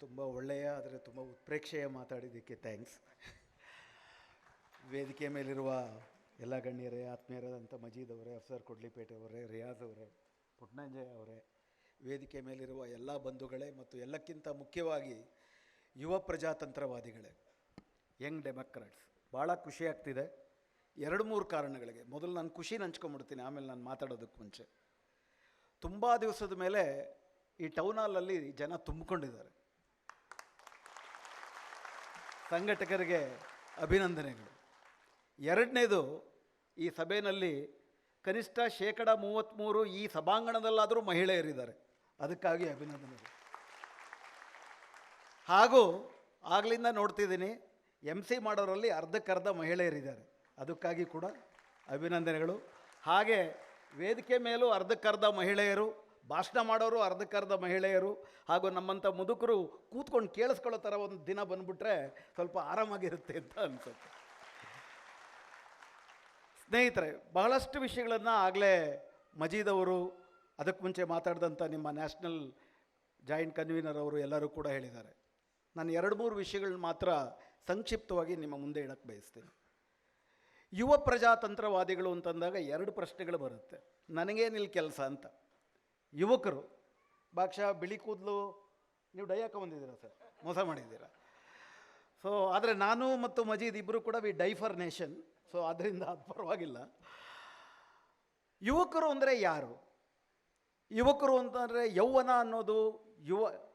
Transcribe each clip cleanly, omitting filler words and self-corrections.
ತುಂಬ ಒಳ್ಳೆಯ ಆದರೆ ತುಂಬ ಉತ್ಪ್ರೇಕ್ಷೆಯ ಮಾತಾಡಿದ್ದಕ್ಕೆ ಥ್ಯಾಂಕ್ಸ್. ವೇದಿಕೆ ಮೇಲಿರುವ ಎಲ್ಲ ಗಣ್ಯರೇ, ಆತ್ಮೀಯರಾದಂಥ ಮಜೀದ್ ಅವರೇ, ಅಫ್ಸರ್ ಕೊಡ್ಲಿಪೇಟೆ ಅವರೇ, ರಿಯಾಜ್ ಅವರೇ, ಪುಟ್ನಂಜಯ್ ಅವರೇ, ವೇದಿಕೆ ಮೇಲಿರುವ ಎಲ್ಲ ಬಂಧುಗಳೇ ಮತ್ತು ಎಲ್ಲಕ್ಕಿಂತ ಮುಖ್ಯವಾಗಿ ಯುವ ಪ್ರಜಾತಂತ್ರವಾದಿಗಳೇ, ಯಂಗ್ ಡೆಮೊಕ್ರಾಟ್ಸ್, ಭಾಳ ಖುಷಿ ಆಗ್ತಿದೆ. 2-3 ಕಾರಣಗಳಿಗೆ. ಮೊದಲು ನಾನು ಖುಷಿನ ಹಂಚ್ಕೊಂಡ್ಬಿಡ್ತೀನಿ, ಆಮೇಲೆ ನಾನು ಮಾತಾಡೋದಕ್ಕೆ ಮುಂಚೆ. ತುಂಬ ದಿವಸದ ಮೇಲೆ ಈ ಟೌನ್ ಹಾಲಲ್ಲಿ ಜನ ತುಂಬಿಕೊಂಡಿದ್ದಾರೆ. ಸಂಘಟಕರಿಗೆ ಅಭಿನಂದನೆಗಳು. 2ನೇದು, ಈ ಸಭೆಯಲ್ಲಿ ಕನಿಷ್ಠ 33% ಈ ಸಭಾಂಗಣದಲ್ಲಾದರೂ ಮಹಿಳೆಯರಿದ್ದಾರೆ, ಅದಕ್ಕಾಗಿ ಅಭಿನಂದನೆಗಳು. ಹಾಗೂ ಆಗಲಿಂದ ನೋಡ್ತಿದ್ದೀನಿ MC ಮಾಡೋರಲ್ಲಿ ಅರ್ಧಕ್ಕರ್ಧ ಮಹಿಳೆಯರಿದ್ದಾರೆ, ಅದಕ್ಕಾಗಿ ಕೂಡ ಅಭಿನಂದನೆಗಳು. ಹಾಗೆ ವೇದಿಕೆ ಮೇಲೂ ಅರ್ಧಕ್ಕರ್ಧ ಮಹಿಳೆಯರು, ಭಾಷಣ ಮಾಡೋರು ಅರ್ಧಕ್ಕರ್ಧ ಮಹಿಳೆಯರು, ಹಾಗೂ ನಮ್ಮಂಥ ಮುದುಕರು ಕೂತ್ಕೊಂಡು ಕೇಳಿಸ್ಕೊಳ್ಳೋ ಥರ ಒಂದು ದಿನ ಬಂದುಬಿಟ್ರೆ ಸ್ವಲ್ಪ ಆರಾಮಾಗಿರುತ್ತೆ ಅಂತ ಅನಿಸುತ್ತೆ. ಸ್ನೇಹಿತರೆ, ಬಹಳಷ್ಟು ವಿಷಯಗಳನ್ನು ಆಗಲೇ ಮಜೀದ್ ಅವರು, ಅದಕ್ಕೆ ಮುಂಚೆ ಮಾತಾಡಿದಂಥ ನಿಮ್ಮ ನ್ಯಾಷನಲ್ ಜಾಯಿಂಟ್ ಕನ್ವೀನರ್ ಅವರು ಎಲ್ಲರೂ ಕೂಡ ಹೇಳಿದ್ದಾರೆ. ನಾನು 2-3 ವಿಷಯಗಳನ್ನ ಮಾತ್ರ ಸಂಕ್ಷಿಪ್ತವಾಗಿ ನಿಮ್ಮ ಮುಂದೆ ಇಡಕ್ಕೆ ಬಯಸ್ತೀನಿ. ಯುವ ಪ್ರಜಾತಂತ್ರವಾದಿಗಳು ಅಂತಂದಾಗ 2 ಪ್ರಶ್ನೆಗಳು ಬರುತ್ತೆ. ನನಗೇನಿಲ್ಲ ಕೆಲಸ ಅಂತ. ಯುವಕರು ಭಾಗಶಃ ಬಿಳಿ ಕೂದಲು, ನೀವು ಡೈ ಹಾಕೊಂಬಂದಿದ್ದೀರಾ ಸರ್, ಮೋಸ ಮಾಡಿದ್ದೀರಾ. ಸೊ ಆದರೆ ನಾನು ಮತ್ತು ಮಜೀದ್ ಇಬ್ಬರು ಕೂಡ we die for nation. So ಅದರಿಂದ ಅದು ಪರವಾಗಿಲ್ಲ. ಯುವಕರು ಅಂದರೆ ಯಾರು? ಯುವಕರು ಅಂತಂದರೆ ಯೌವನ ಅನ್ನೋದು,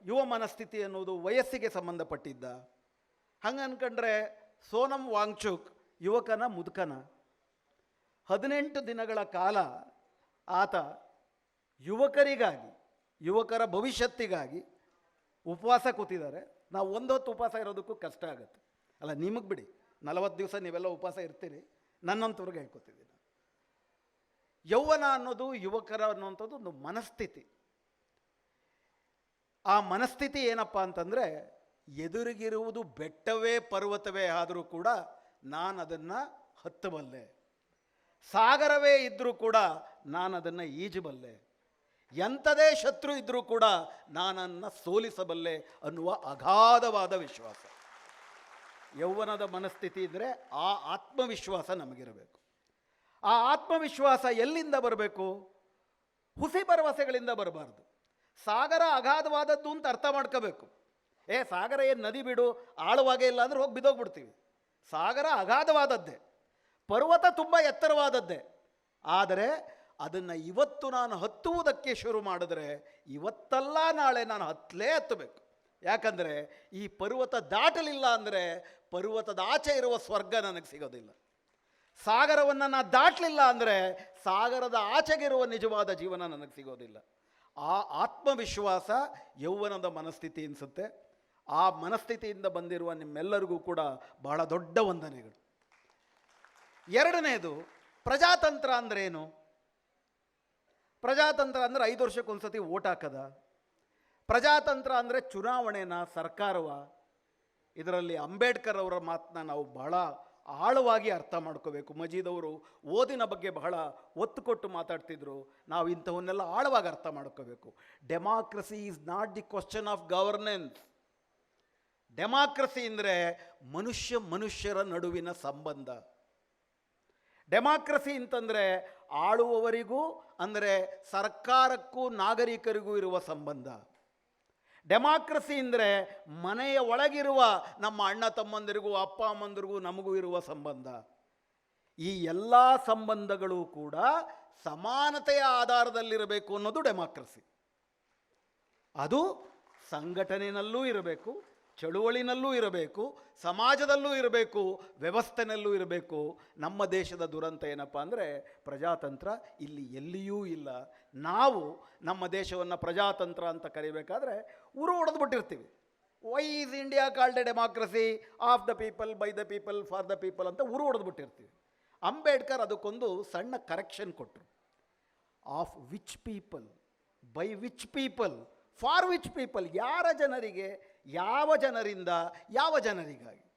ಯುವ ಮನಸ್ಥಿತಿ ಅನ್ನೋದು ವಯಸ್ಸಿಗೆ ಸಂಬಂಧಪಟ್ಟಿದ್ದ. ಹಂಗೆ ಅಂದ್ಕೊಂಡ್ರೆ ಸೋನಮ್ ವಾಂಗ್ಚುಕ್ ಯುವಕನ ಮುದುಕನ? 18 ದಿನಗಳ ಕಾಲ ಆತ ಯುವಕರಿಗಾಗಿ, ಯುವಕರ ಭವಿಷ್ಯತ್ತಿಗಾಗಿ ಉಪವಾಸ ಕೂತಿದ್ದಾರೆ. ನಾವು 1 ಹೊತ್ತು ಉಪವಾಸ ಇರೋದಕ್ಕೂ ಕಷ್ಟ ಆಗುತ್ತೆ ಅಲ್ಲ. ನಿಮಗೆ ಬಿಡಿ, 40 ದಿವಸ ನೀವೆಲ್ಲ ಉಪವಾಸ ಇರ್ತೀರಿ, ನನ್ನಂತವ್ರಿಗೆ ಹೇಳ್ಕೊತಿದ್ದೀನಿ. ಯೌವನ ಅನ್ನೋದು, ಯುವಕರ ಅನ್ನುವಂಥದ್ದು ಒಂದು ಮನಸ್ಥಿತಿ. ಆ ಮನಸ್ಥಿತಿ ಏನಪ್ಪ ಅಂತಂದರೆ, ಎದುರಿಗಿರುವುದು ಬೆಟ್ಟವೇ ಪರ್ವತವೇ ಆದರೂ ಕೂಡ ನಾನು ಅದನ್ನು ಹತ್ತಬಲ್ಲೆ, ಸಾಗರವೇ ಇದ್ದರೂ ಕೂಡ ನಾನು ಅದನ್ನು ಈಜಬಲ್ಲೆ, ಎಂಥದೇ ಶತ್ರು ಇದ್ದರೂ ಕೂಡ ನಾನನ್ನು ಸೋಲಿಸಬಲ್ಲೆ ಅನ್ನುವ ಅಗಾಧವಾದ ವಿಶ್ವಾಸ. ಯೌವನದ ಮನಸ್ಥಿತಿ ಇದ್ದರೆ ಆ ಆತ್ಮವಿಶ್ವಾಸ ನಮಗಿರಬೇಕು. ಆ ಆತ್ಮವಿಶ್ವಾಸ ಎಲ್ಲಿಂದ ಬರಬೇಕು? ಹುಸಿ ಭರವಸೆಗಳಿಂದ ಬರಬಾರ್ದು. ಸಾಗರ ಅಗಾಧವಾದದ್ದು ಅಂತ ಅರ್ಥ ಮಾಡ್ಕೋಬೇಕು. ಸಾಗರ ಏನು ನದಿ ಬಿಡು, ಆಳವಾಗೇ ಇಲ್ಲ ಅಂದ್ರೆ ಹೋಗಿ ಬಿದ್ದೋಗ್ಬಿಡ್ತೀವಿ. ಸಾಗರ ಅಗಾಧವಾದದ್ದೇ, ಪರ್ವತ ತುಂಬ ಎತ್ತರವಾದದ್ದೇ. ಆದರೆ ಅದನ್ನು ಇವತ್ತು ನಾನು ಹತ್ತುವುದಕ್ಕೆ ಶುರು ಮಾಡಿದ್ರೆ ಇವತ್ತಲ್ಲ ನಾಳೆ ನಾನು ಹತ್ತಬೇಕು. ಯಾಕಂದರೆ ಈ ಪರ್ವತ ದಾಟಲಿಲ್ಲ ಅಂದರೆ ಪರ್ವತದ ಆಚೆ ಇರುವ ಸ್ವರ್ಗ ನನಗೆ ಸಿಗೋದಿಲ್ಲ. ಸಾಗರವನ್ನು ನಾನು ದಾಟಲಿಲ್ಲ ಅಂದರೆ ಸಾಗರದ ಆಚೆಗಿರುವ ನಿಜವಾದ ಜೀವನ ನನಗೆ ಸಿಗೋದಿಲ್ಲ. ಆ ಆತ್ಮವಿಶ್ವಾಸ ಯೌವನದ ಮನಸ್ಥಿತಿ ಅನಿಸುತ್ತೆ. ಆ ಮನಸ್ಥಿತಿಯಿಂದ ಬಂದಿರುವ ನಿಮ್ಮೆಲ್ಲರಿಗೂ ಕೂಡ ಬಹಳ ದೊಡ್ಡ ವಂದನೆಗಳು. 2ನೇದು, ಪ್ರಜಾತಂತ್ರ ಅಂದ್ರೇನು? ಪ್ರಜಾತಂತ್ರ ಅಂದರೆ 5 ವರ್ಷಕ್ಕೊಂದ್ಸತಿ ಓಟ್ ಹಾಕದ? ಪ್ರಜಾತಂತ್ರ ಅಂದರೆ ಚುನಾವಣೆನ, ಸರ್ಕಾರವ? ಇದರಲ್ಲಿ ಅಂಬೇಡ್ಕರ್ ಅವರ ಮಾತನ್ನ ನಾವು ಬಹಳ ಆಳವಾಗಿ ಅರ್ಥ ಮಾಡ್ಕೋಬೇಕು. ಮಜೀದ್ ಅವರು ಓದಿನ ಬಗ್ಗೆ ಬಹಳ ಒತ್ತು ಕೊಟ್ಟು ಮಾತಾಡ್ತಿದ್ರು. ನಾವು ಇಂಥವನ್ನೆಲ್ಲ ಆಳವಾಗಿ ಅರ್ಥ ಮಾಡ್ಕೋಬೇಕು. Democracy is not the question of governance. Democracy ಅಂದರೆ ಮನುಷ್ಯರ ನಡುವಿನ ಸಂಬಂಧ. ಡೆಮಾಕ್ರಸಿ ಅಂತಂದರೆ ಆಳುವವರಿಗೂ, ಅಂದರೆ ಸರ್ಕಾರಕ್ಕೂ ನಾಗರಿಕರಿಗೂ ಇರುವ ಸಂಬಂಧ. ಡೆಮಾಕ್ರಸಿ ಅಂದರೆ ಮನೆಯ ಒಳಗಿರುವ ನಮ್ಮ ಅಣ್ಣ ತಮ್ಮಂದಿರಿಗೂ, ಅಪ್ಪ ಅಮ್ಮಂದಿರಿಗೂ, ನಮಗೂ ಇರುವ ಸಂಬಂಧ. ಈ ಎಲ್ಲ ಸಂಬಂಧಗಳು ಕೂಡ ಸಮಾನತೆಯ ಆಧಾರದಲ್ಲಿರಬೇಕು ಅನ್ನೋದು ಡೆಮಾಕ್ರಸಿ. ಅದು ಸಂಘಟನೆಯಲ್ಲೂ ಇರಬೇಕು, ಚಳುವಳಿನಲ್ಲೂ ಇರಬೇಕು, ಸಮಾಜದಲ್ಲೂ ಇರಬೇಕು, ವ್ಯವಸ್ಥೆನಲ್ಲೂ ಇರಬೇಕು. ನಮ್ಮ ದೇಶದ ದುರಂತ ಏನಪ್ಪ ಅಂದರೆ ಪ್ರಜಾತಂತ್ರ ಇಲ್ಲಿ ಎಲ್ಲಿಯೂ ಇಲ್ಲ. ನಾವು ನಮ್ಮ ದೇಶವನ್ನು ಪ್ರಜಾತಂತ್ರ ಅಂತ ಕರಿಬೇಕಾದ್ರೆ ಹೊಡೆದು ಬಿಟ್ಟಿರ್ತೀವಿ. Why is India called a democracy? Of the people, by the people, for the people ಅಂತ ಹೊಡೆದು ಬಿಟ್ಟಿರ್ತೀವಿ. ಅಂಬೇಡ್ಕರ್ ಅದಕ್ಕೊಂದು ಸಣ್ಣ ಕರೆಕ್ಷನ್ ಕೊಟ್ಟರು. Of which people, by which people, for which people? ಯಾರ ಜನರಿಗೆ, ಯಾವ ಜನರಿಂದ, ಯಾವ ಜನರಿಗಾಗಿ?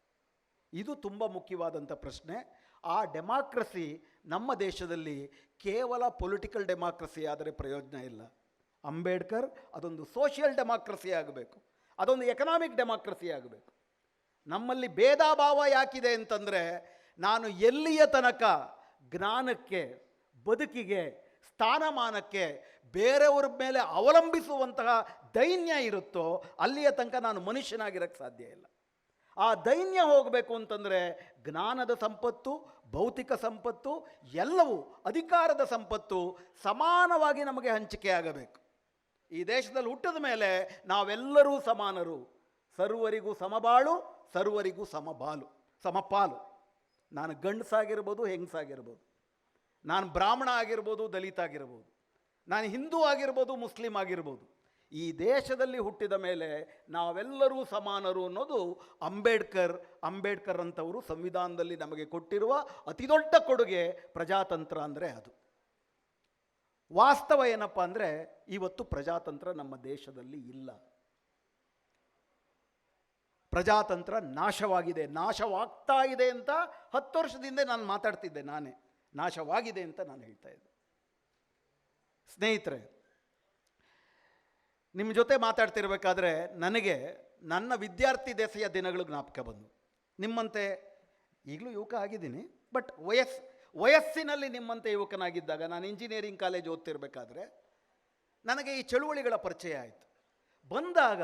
ಇದು ತುಂಬ ಮುಖ್ಯವಾದಂಥ ಪ್ರಶ್ನೆ. ಆ ಡೆಮಾಕ್ರಸಿ ನಮ್ಮ ದೇಶದಲ್ಲಿ ಕೇವಲ ಪೊಲಿಟಿಕಲ್ ಡೆಮಾಕ್ರಸಿ ಆದರೆ ಪ್ರಯೋಜನ ಇಲ್ಲ. ಅಂಬೇಡ್ಕರ್ ಅದೊಂದು ಸೋಷಿಯಲ್ ಡೆಮಾಕ್ರಸಿ ಆಗಬೇಕು. ಅದೊಂದು ಎಕನಾಮಿಕ್ ಡೆಮಾಕ್ರಸಿ ಆಗಬೇಕು. ನಮ್ಮಲ್ಲಿ ಭೇದ ಭಾವ ಯಾಕಿದೆ ಅಂತಂದರೆ, ನಾನು ಎಲ್ಲಿಯ ತನಕ ಜ್ಞಾನಕ್ಕೆ, ಬದುಕಿಗೆ, ಸ್ಥಾನಮಾನಕ್ಕೆ ಬೇರೆಯವ್ರ ಮೇಲೆ ಅವಲಂಬಿಸುವಂತಹ ದೈನ್ಯ ಇರುತ್ತೋ ಅಲ್ಲಿಯ ತನಕ ನಾನು ಮನುಷ್ಯನಾಗಿರೋಕ್ಕೆ ಸಾಧ್ಯ ಇಲ್ಲ. ಆ ದೈನ್ಯ ಹೋಗಬೇಕು ಅಂತಂದರೆ ಜ್ಞಾನದ ಸಂಪತ್ತು, ಭೌತಿಕ ಸಂಪತ್ತು, ಎಲ್ಲವೂ ಅಧಿಕಾರದ ಸಂಪತ್ತು ಸಮಾನವಾಗಿ ನಮಗೆ ಹಂಚಿಕೆ ಆಗಬೇಕು. ಈ ದೇಶದಲ್ಲಿ ಹುಟ್ಟಿದ ಮೇಲೆ ನಾವೆಲ್ಲರೂ ಸಮಾನರು, ಸರ್ವರಿಗೂ ಸಮಬಾಳು, ಸರ್ವರಿಗೂ ಸಮಪಾಲು. ನಾನು ಗಂಡಸಾಗಿರ್ಬೋದು, ಹೆಂಗಸಾಗಿರ್ಬೋದು, ನಾನು ಬ್ರಾಹ್ಮಣ ಆಗಿರ್ಬೋದು, ದಲಿತ ಆಗಿರ್ಬೋದು, ನಾನು ಹಿಂದೂ ಆಗಿರ್ಬೋದು, ಮುಸ್ಲಿಂ ಆಗಿರ್ಬೋದು. ಈ ದೇಶದಲ್ಲಿ ಹುಟ್ಟಿದ ಮೇಲೆ ನಾವೆಲ್ಲರೂ ಸಮಾನರು ಅನ್ನೋದು ಅಂಬೇಡ್ಕರ್ ಅಂತವರು ಸಂವಿಧಾನದಲ್ಲಿ ನಮಗೆ ಕೊಟ್ಟಿರುವ ಅತಿ ದೊಡ್ಡ ಕೊಡುಗೆ ಪ್ರಜಾತಂತ್ರ ಅಂದರೆ ಅದು. ವಾಸ್ತವ ಏನಪ್ಪ ಅಂದರೆ, ಇವತ್ತು ಪ್ರಜಾತಂತ್ರ ನಮ್ಮ ದೇಶದಲ್ಲಿ ಇಲ್ಲ. ಪ್ರಜಾತಂತ್ರ ನಾಶವಾಗಿದೆ, ನಾಶವಾಗ್ತಾ ಇದೆ ಅಂತ 10 ವರ್ಷದಿಂದ ನಾನು ಮಾತಾಡ್ತಿದ್ದೆ. ನಾಶವಾಗಿದೆ ಅಂತ ನಾನು ಹೇಳ್ತಾ ಇದ್ದೆ. ಸ್ನೇಹಿತರೆ, ನಿಮ್ಮ ಜೊತೆ ಮಾತಾಡ್ತಿರ್ಬೇಕಾದ್ರೆ ನನಗೆ ನನ್ನ ವಿದ್ಯಾರ್ಥಿ ದೆಸೆಯ ದಿನಗಳು ಜ್ಞಾಪಕ ಬಂದು. ನಿಮ್ಮಂತೆ ಈಗಲೂ ಯುವಕ ಆಗಿದ್ದೀನಿ, ಬಟ್ ವಯಸ್ಸಿನಲ್ಲಿ ನಿಮ್ಮಂತೆ ಯುವಕನಾಗಿದ್ದಾಗ, ನಾನು ಇಂಜಿನಿಯರಿಂಗ್ ಕಾಲೇಜ್ ಓದ್ತಿರ್ಬೇಕಾದ್ರೆ ನನಗೆ ಈ ಚಳುವಳಿಗಳ ಪರಿಚಯ ಆಯಿತು. ಬಂದಾಗ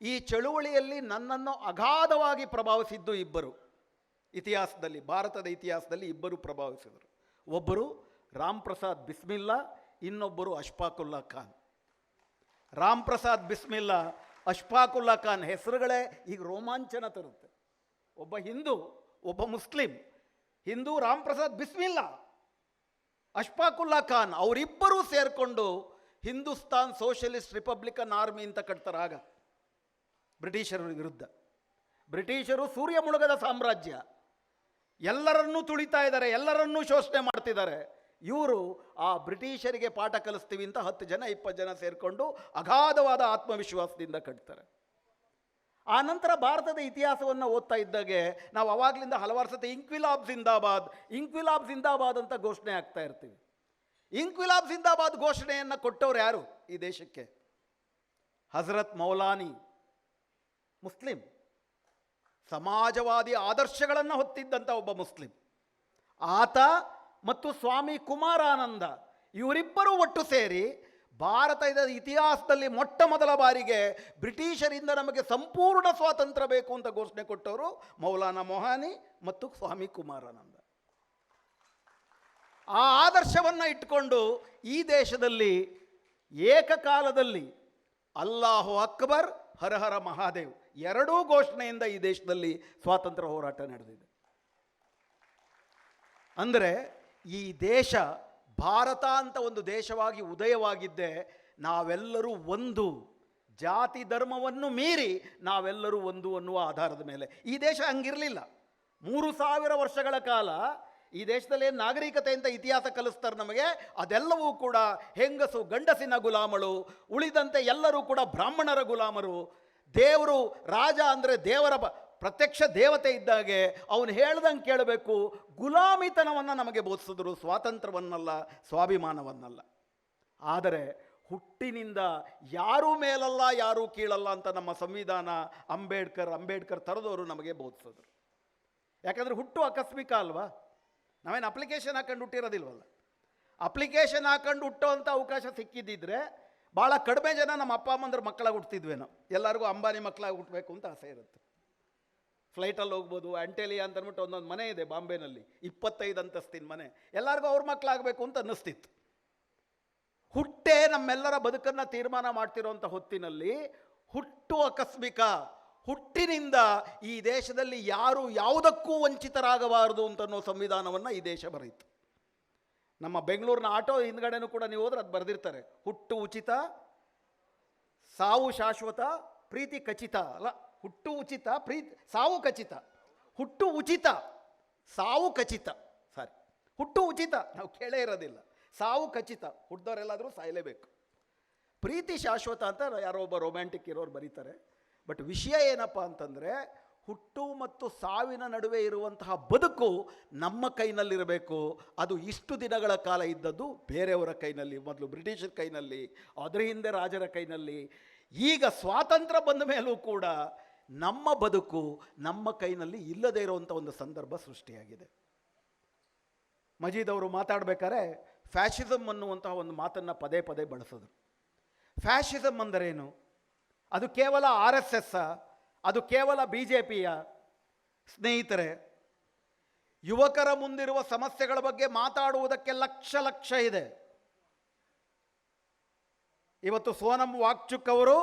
ಈ ಚಳುವಳಿಯಲ್ಲಿ ನನ್ನನ್ನು ಅಗಾಧವಾಗಿ ಪ್ರಭಾವಿಸಿದ್ದು ಇಬ್ಬರು ಇತಿಹಾಸದಲ್ಲಿ, ಭಾರತದ ಇತಿಹಾಸದಲ್ಲಿ ಇಬ್ಬರು ಪ್ರಭಾವಿಸಿದರು. ಒಬ್ಬರು ರಾಮ್ ಪ್ರಸಾದ್ ಬಿಸ್ಮಿಲ್ಲಾ, ಇನ್ನೊಬ್ಬರು ಅಶ್ಫಾಕುಲ್ಲಾ ಖಾನ್. ರಾಮ್ ಪ್ರಸಾದ್ ಬಿಸ್ಮಿಲ್ಲಾ, ಅಶ್ಫಾಕುಲ್ಲಾ ಖಾನ್ ಹೆಸರುಗಳೇ ಈಗ ರೋಮಾಂಚನ ತರುತ್ತೆ. ಒಬ್ಬ ಹಿಂದೂ, ಒಬ್ಬ ಮುಸ್ಲಿಂ. ಹಿಂದೂ ರಾಮ್ ಪ್ರಸಾದ್ ಬಿಸ್ಮಿಲ್ಲಾ, ಅಶ್ಫಾಕುಲ್ಲಾ ಖಾನ್, ಅವರಿಬ್ಬರೂ ಸೇರಿಕೊಂಡು ಹಿಂದೂಸ್ತಾನ್ ಸೋಷಲಿಸ್ಟ್ ರಿಪಬ್ಲಿಕನ್ ಆರ್ಮಿ ಅಂತ ಕಟ್ತಾರೆ. ಆಗ ಬ್ರಿಟಿಷರ ವಿರುದ್ಧ. ಬ್ರಿಟಿಷರು ಸೂರ್ಯ ಮುಳುಗದ ಸಾಮ್ರಾಜ್ಯ, ಎಲ್ಲರನ್ನೂ ತುಳಿತಾ ಇದ್ದಾರೆ, ಎಲ್ಲರನ್ನೂ ಶೋಷಣೆ ಮಾಡ್ತಿದ್ದಾರೆ. ಇವರು ಆ ಬ್ರಿಟಿಷರಿಗೆ ಪಾಠ ಕಲಿಸ್ತೀವಿ ಅಂತ 10 ಜನ 20 ಜನ ಸೇರಿಕೊಂಡು ಅಗಾಧವಾದ ಆತ್ಮವಿಶ್ವಾಸದಿಂದ ಕಟ್ತಾರೆ. ಆ ನಂತರ ಭಾರತದ ಇತಿಹಾಸವನ್ನು ಓದ್ತಾ ಇದ್ದಾಗೆ ನಾವು ಅವಾಗಲಿಂದ ಹಲವಾರು ಸತಿ ಇಂಕ್ವಿಲಾಬ್ ಜಿಂದಾಬಾದ್ ಅಂತ ಘೋಷಣೆ ಆಗ್ತಾ ಇರ್ತೀವಿ. ಇಂಕ್ವಿಲಾಬ್ ಜಿಂದಾಬಾದ್ ಘೋಷಣೆಯನ್ನು ಕೊಟ್ಟವ್ರು ಯಾರು ಈ ದೇಶಕ್ಕೆ? ಹಜರತ್ ಮೌಲಾನಿ, ಮುಸ್ಲಿಂ, ಸಮಾಜವಾದಿ ಆದರ್ಶಗಳನ್ನು ಹೊತ್ತಿದ್ದಂಥ ಒಬ್ಬ ಮುಸ್ಲಿಂ. ಆತ ಮತ್ತು ಸ್ವಾಮಿ ಕುಮಾರಾನಂದ ಇವರಿಬ್ಬರೂ ಒಟ್ಟು ಸೇರಿ ಭಾರತದ ಇತಿಹಾಸದಲ್ಲಿ ಮೊಟ್ಟ ಮೊದಲ ಬಾರಿಗೆ ಬ್ರಿಟಿಷರಿಂದ ನಮಗೆ ಸಂಪೂರ್ಣ ಸ್ವಾತಂತ್ರ್ಯ ಬೇಕು ಅಂತ ಘೋಷಣೆ ಕೊಟ್ಟವರು ಮೌಲಾನಾ ಮೊಹಾನಿ ಮತ್ತು ಸ್ವಾಮಿ ಕುಮಾರಾನಂದ. ಆ ಆದರ್ಶವನ್ನು ಇಟ್ಕೊಂಡು ಈ ದೇಶದಲ್ಲಿ ಏಕಕಾಲದಲ್ಲಿ ಅಲ್ಲಾಹು ಅಕ್ಬರ್, ಹರ ಹರ ಮಹಾದೇವ್ ಎರಡೂ ಘೋಷಣೆಯಿಂದ ಈ ದೇಶದಲ್ಲಿ ಸ್ವಾತಂತ್ರ್ಯ ಹೋರಾಟ ನಡೆದಿದೆ. ಅಂದರೆ ಈ ದೇಶ ಭಾರತ ಅಂತ ಒಂದು ದೇಶವಾಗಿ ಉದಯವಾಗಿದ್ದೆ ನಾವೆಲ್ಲರೂ ಒಂದು, ಜಾತಿ ಧರ್ಮವನ್ನು ಮೀರಿ ನಾವೆಲ್ಲರೂ ಒಂದು ಅನ್ನುವ ಆಧಾರದ ಮೇಲೆ. ಈ ದೇಶ ಹಂಗಿರಲಿಲ್ಲ. 3000 ವರ್ಷಗಳ ಕಾಲ ಈ ದೇಶದಲ್ಲಿ ನಾಗರಿಕತೆ ಅಂತ ಇತಿಹಾಸ ಕಲಿಸ್ತಾರೆ ನಮಗೆ. ಅದೆಲ್ಲವೂ ಕೂಡ ಹೆಂಗಸು ಗಂಡಸಿನ ಗುಲಾಮಳು, ಉಳಿದಂತೆ ಎಲ್ಲರೂ ಕೂಡ ಬ್ರಾಹ್ಮಣರ ಗುಲಾಮರು. ದೇವರು ರಾಜ ಅಂದರೆ ದೇವರ ಪ್ರತ್ಯಕ್ಷ ದೇವತೆ ಇದ್ದಾಗೆ ಅವನು ಹೇಳ್ದಂಗೆ ಕೇಳಬೇಕು. ಗುಲಾಮಿತನವನ್ನು ನಮಗೆ ಬೋಧಿಸಿದ್ರು, ಸ್ವಾತಂತ್ರ್ಯವನ್ನಲ್ಲ, ಸ್ವಾಭಿಮಾನವನ್ನಲ್ಲ. ಆದರೆ ಹುಟ್ಟಿನಿಂದ ಯಾರೂ ಮೇಲಲ್ಲ, ಯಾರೂ ಕೀಳಲ್ಲ ಅಂತ ನಮ್ಮ ಸಂವಿಧಾನ ಅಂಬೇಡ್ಕರ್ ತರದವರು ನಮಗೆ ಬೋಧಿಸಿದ್ರು. ಯಾಕಂದರೆ ಹುಟ್ಟು ಆಕಸ್ಮಿಕ ಅಲ್ವಾ? ನಾವೇನು ಅಪ್ಲಿಕೇಶನ್ ಹಾಕೊಂಡು ಹುಟ್ಟಿರೋದಿಲ್ವಲ್ಲ. ಅಪ್ಲಿಕೇಶನ್ ಹಾಕೊಂಡು ಹುಟ್ಟೋ ಅಂಥ ಅವಕಾಶ ಸಿಕ್ಕಿದ್ದಿದ್ರೆ ಭಾಳ ಕಡಿಮೆ ಜನ ನಮ್ಮ ಅಪ್ಪ ಅಮ್ಮಂದ್ರ ಮಕ್ಕಳಾಗಿ ಹುಟ್ತಿದ್ವೇನೋ. ಎಲ್ಲರಿಗೂ ಅಂಬಾನಿ ಮಕ್ಕಳಾಗಿ ಹುಟ್ಟಬೇಕು ಅಂತ ಆಸೆ ಇರುತ್ತೆ. ಫ್ಲೈಟಲ್ಲಿ ಹೋಗ್ಬೋದು. ಆಂಟೇಲಿಯಾ ಅಂತ ಅಂದ್ಬಿಟ್ಟು ಒಂದೊಂದು ಮನೆ ಇದೆ ಬಾಂಬೆನಲ್ಲಿ, 25 ಅಂತಸ್ತಿನ ಮನೆ. ಎಲ್ಲರಿಗೂ ಅವ್ರ ಮಕ್ಕಳಾಗಬೇಕು ಅಂತ ಅನ್ನಿಸ್ತಿತ್ತು. ಹುಟ್ಟೆ ನಮ್ಮೆಲ್ಲರ ಬದುಕನ್ನು ತೀರ್ಮಾನ ಮಾಡ್ತಿರೋಂಥ ಹೊತ್ತಿನಲ್ಲಿ ಹುಟ್ಟು ಆಕಸ್ಮಿಕ. ಹುಟ್ಟಿನಿಂದ ಈ ದೇಶದಲ್ಲಿ ಯಾರು ಯಾವುದಕ್ಕೂ ವಂಚಿತರಾಗಬಾರದು ಅಂತನ್ನೋ ಸಂವಿಧಾನವನ್ನು ಈ ದೇಶ ಬರೆಯಿತು. ನಮ್ಮ ಬೆಂಗಳೂರಿನ ಆಟೋ ಹಿಂದ್ಗಡೆನೂ ಕೂಡ ನೀವು ಹೋದ್ರೆ ಅದು ಬರೆದಿರ್ತಾರೆ, ಹುಟ್ಟು ಉಚಿತ, ಸಾವು ಶಾಶ್ವತ, ಪ್ರೀತಿ ಖಚಿತ. ಅಲ್ಲ, ಹುಟ್ಟು ಉಚಿತ, ಸಾವು ಖಚಿತ. ಹುಟ್ಟು ಉಚಿತ, ಸಾವು ಖಚಿತ. ಸಾರಿ, ಹುಟ್ಟು ಉಚಿತ ನಾವು ಕೇಳೇ ಇರೋದಿಲ್ಲ. ಸಾವು ಖಚಿತ, ಹುಟ್ಟಿದವರೆಲ್ಲಾದರೂ ಸಾಯಲೇಬೇಕು. ಪ್ರೀತಿ ಶಾಶ್ವತ ಅಂತ ಯಾರೋ ಒಬ್ಬ ರೊಮ್ಯಾಂಟಿಕ್ ಇರೋರು ಬರೀತಾರೆ. ಬಟ್ ವಿಷಯ ಏನಪ್ಪ ಅಂತಂದರೆ, ಹುಟ್ಟು ಮತ್ತು ಸಾವಿನ ನಡುವೆ ಇರುವಂತಹ ಬದುಕು ನಮ್ಮ ಕೈನಲ್ಲಿರಬೇಕು. ಅದು ಇಷ್ಟು ದಿನಗಳ ಕಾಲ ಇದ್ದದ್ದು ಬೇರೆಯವರ ಕೈನಲ್ಲಿ, ಮೊದಲು ಬ್ರಿಟಿಷರ ಕೈನಲ್ಲಿ, ಅದರ ಹಿಂದೆ ರಾಜರ ಕೈನಲ್ಲಿ. ಈಗ ಸ್ವಾತಂತ್ರ್ಯ ಬಂದ ಮೇಲೂ ಕೂಡ ನಮ್ಮ ಬದುಕು ನಮ್ಮ ಕೈನಲ್ಲಿ ಇಲ್ಲದೇ ಇರುವಂಥ ಒಂದು ಸಂದರ್ಭ ಸೃಷ್ಟಿಯಾಗಿದೆ. ಮಜೀದ್ ಅವರು ಮಾತಾಡಬೇಕಾದ್ರೆ ಫ್ಯಾಷಿಸಮ್ ಅನ್ನುವಂತಹ ಒಂದು ಮಾತನ್ನು ಪದೇ ಪದೇ ಬಳಸಿದ್ರು. ಫ್ಯಾಷಿಸಮ್ ಅಂದರೇನು? ಅದು ಕೇವಲ RSS, ಅದು ಕೇವಲ BJPಯ? ಸ್ನೇಹಿತರೆ, ಯುವಕರ ಮುಂದಿರುವ ಸಮಸ್ಯೆಗಳ ಬಗ್ಗೆ ಮಾತಾಡುವುದಕ್ಕೆ ಲಕ್ಷ ಲಕ್ಷ ಇದೆ. ಇವತ್ತು ಸೋನಂ ವಾಂಗ್ಚುಕ್ ಅವರು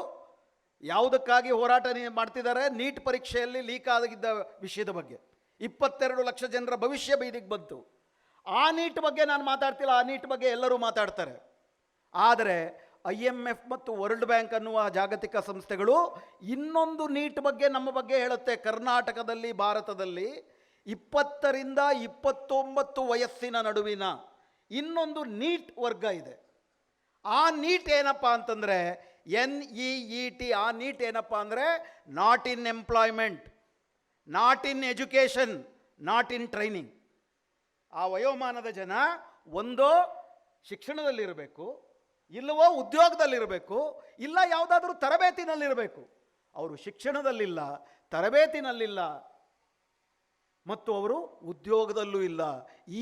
ಯಾವುದಕ್ಕಾಗಿ ಹೋರಾಟ ಮಾಡ್ತಿದ್ದಾರೆ? ನೀಟ್ ಪರೀಕ್ಷೆಯಲ್ಲಿ ಲೀಕ್ ಆಗಿದ್ದ ವಿಷಯದ ಬಗ್ಗೆ 22 ಲಕ್ಷ ಜನರ ಭವಿಷ್ಯ ಬೀದಿಗೆ ಬಂತು. ಆ ನೀಟ್ ಬಗ್ಗೆ ನಾನು ಮಾತಾಡ್ತಿಲ್ಲ, ಆ ನೀಟ್ ಬಗ್ಗೆ ಎಲ್ಲರೂ ಮಾತಾಡ್ತಾರೆ. ಆದರೆ IMF ಮತ್ತು ವರ್ಲ್ಡ್ ಬ್ಯಾಂಕ್ ಅನ್ನುವ ಜಾಗತಿಕ ಸಂಸ್ಥೆಗಳು ಇನ್ನೊಂದು ನೀಟ್ ಬಗ್ಗೆ ನಮ್ಮ ಬಗ್ಗೆ ಹೇಳುತ್ತೆ. ಕರ್ನಾಟಕದಲ್ಲಿ, ಭಾರತದಲ್ಲಿ 20 ರಿಂದ 29 ವಯಸ್ಸಿನ ನಡುವಿನ ಇನ್ನೊಂದು ನೀಟ್ ವರ್ಗ ಇದೆ. ಆ ನೀಟ್ ಏನಪ್ಪ ಅಂತಂದರೆ NEET. ಆ ನೀಟ್ ಏನಪ್ಪ ಅಂದರೆ not in employment, not in education, not in training. ಆ ವಯೋಮಾನದ ಜನ ಒಂದೋ ಶಿಕ್ಷಣದಲ್ಲಿರಬೇಕು, ಇಲ್ಲವೋ ಉದ್ಯೋಗದಲ್ಲಿರಬೇಕು, ಇಲ್ಲ ಯಾವುದಾದ್ರೂ ತರಬೇತಿನಲ್ಲಿರಬೇಕು. ಅವರು ಶಿಕ್ಷಣದಲ್ಲಿಲ್ಲ, ತರಬೇತಿನಲ್ಲಿಲ್ಲ, ಮತ್ತು ಅವರು ಉದ್ಯೋಗದಲ್ಲೂ ಇಲ್ಲ.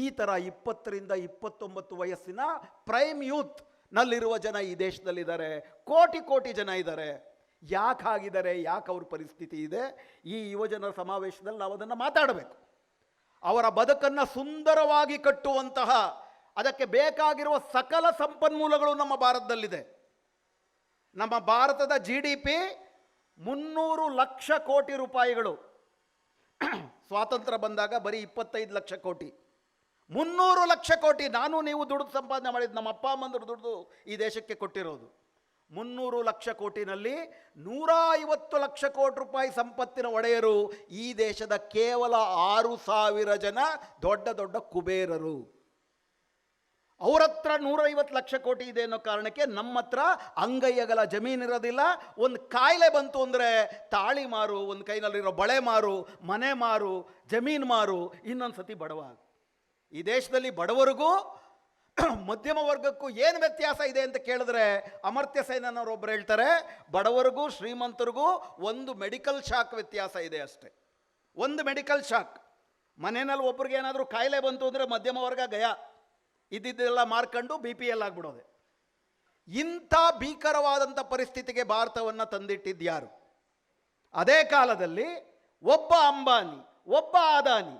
ಈ ಥರ 20 ರಿಂದ 29 ವಯಸ್ಸಿನ ಪ್ರೈಮ್ ಯೂತ್ ನಲ್ಲಿರುವ ಜನ ಈ ದೇಶದಲ್ಲಿದ್ದಾರೆ. ಕೋಟಿ ಕೋಟಿ ಜನ ಇದ್ದಾರೆ. ಯಾಕೆ ಆಗಿದ್ದಾರೆ? ಯಾಕೆ ಅವ್ರ ಪರಿಸ್ಥಿತಿ ಇದೆ? ಈ ಯುವಜನರ ಸಮಾವೇಶದಲ್ಲಿ ನಾವು ಅದನ್ನು ಮಾತಾಡಬೇಕು. ಅವರ ಬದುಕನ್ನು ಸುಂದರವಾಗಿ ಕಟ್ಟುವಂತಹ, ಅದಕ್ಕೆ ಬೇಕಾಗಿರುವ ಸಕಲ ಸಂಪನ್ಮೂಲಗಳು ನಮ್ಮ ಭಾರತದಲ್ಲಿದೆ. ನಮ್ಮ ಭಾರತದ GDP 300 ಲಕ್ಷ ಕೋಟಿ ರೂಪಾಯಿಗಳು. ಸ್ವಾತಂತ್ರ್ಯ ಬಂದಾಗ ಬರೀ 25 ಲಕ್ಷ ಕೋಟಿ. 300 ಲಕ್ಷ ಕೋಟಿ ನಾನು ನೀವು ದುಡ್ಡು ಸಂಪಾದನೆ ಮಾಡಿದ್ದು, ನಮ್ಮ ಅಪ್ಪ ಅಮ್ಮಂದರು ದುಡ್ದು ಈ ದೇಶಕ್ಕೆ ಕೊಟ್ಟಿರೋದು. 300 ಲಕ್ಷ ಕೋಟಿನಲ್ಲಿ 150 ಲಕ್ಷ ಕೋಟಿ ರೂಪಾಯಿ ಸಂಪತ್ತಿನ ಒಡೆಯರು ಈ ದೇಶದ ಕೇವಲ 6,000 ಜನ ದೊಡ್ಡ ದೊಡ್ಡ ಕುಬೇರರು. ಅವ್ರ ಹತ್ರ 150 ಲಕ್ಷ ಕೋಟಿ ಇದೆ ಅನ್ನೋ ಕಾರಣಕ್ಕೆ ನಮ್ಮ ಹತ್ರ ಅಂಗೈಯಗಲ ಜಮೀನಿರೋದಿಲ್ಲ. ಒಂದು ಕಾಯಿಲೆ ಬಂತು ಅಂದರೆ ತಾಳಿ ಮಾರು, ಒಂದು ಕೈನಲ್ಲಿರೋ ಬಳೆ ಮಾರು, ಮನೆ ಮಾರು, ಜಮೀನು ಮಾರು, ಇನ್ನೊಂದು ಸತಿ ಬಡವ. ಈ ದೇಶದಲ್ಲಿ ಬಡವರಿಗೂ ಮಧ್ಯಮ ವರ್ಗಕ್ಕೂ ಏನು ವ್ಯತ್ಯಾಸ ಇದೆ ಅಂತ ಕೇಳಿದ್ರೆ ಅಮರ್ತ್ಯ ಸೇನನವರೊಬ್ಬರು ಹೇಳ್ತಾರೆ, ಬಡವರಿಗೂ ಶ್ರೀಮಂತರಿಗೂ ಒಂದು ಮೆಡಿಕಲ್ ಶಾಕ್ ವ್ಯತ್ಯಾಸ ಇದೆ ಅಷ್ಟೇ. ಒಂದು ಮೆಡಿಕಲ್ ಶಾಕ್. ಮನೆಯಲ್ಲಿ ಒಬ್ರಿಗೆ ಏನಾದರೂ ಕಾಯಿಲೆ ಬಂತು ಅಂದರೆ ಮಧ್ಯಮ ವರ್ಗ ಗಯ ಇದ್ದಿದ್ದೆಲ್ಲ ಮಾರ್ಕೊಂಡು BPL ಆಗಿಬಿಡೋದೆ. ಇಂಥ ಭೀಕರವಾದಂಥ ಪರಿಸ್ಥಿತಿಗೆ ಭಾರತವನ್ನು ತಂದಿಟ್ಟಿದ್ಯಾರು? ಅದೇ ಕಾಲದಲ್ಲಿ ಒಬ್ಬ ಅಂಬಾನಿ, ಒಬ್ಬ ಅದಾನಿ.